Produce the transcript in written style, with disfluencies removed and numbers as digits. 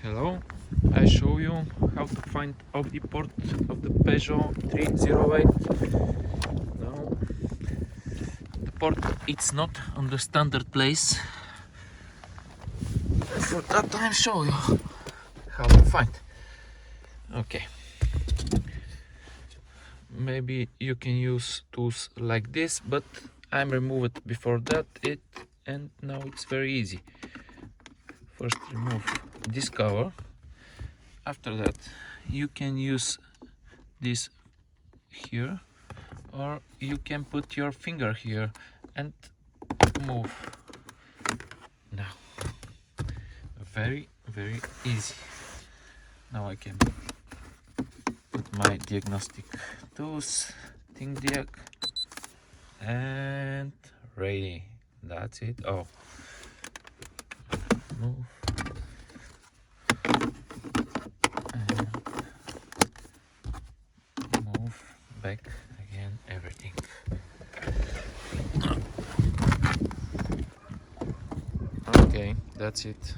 Hello, I show you how to find OBD port of the Peugeot 308. Now, the port it's not on the standard place. For that time show you how to find. Okay. Maybe you can use tools like this, but I'm removed before that and now it's very easy. First remove this cover. After that you can use this here, or you can put your finger here and move. Now, very easy. Now I can put my diagnostic tools, thing diag, and ready. That's it. Oh, move. Move back again, everything. Okay, that's it.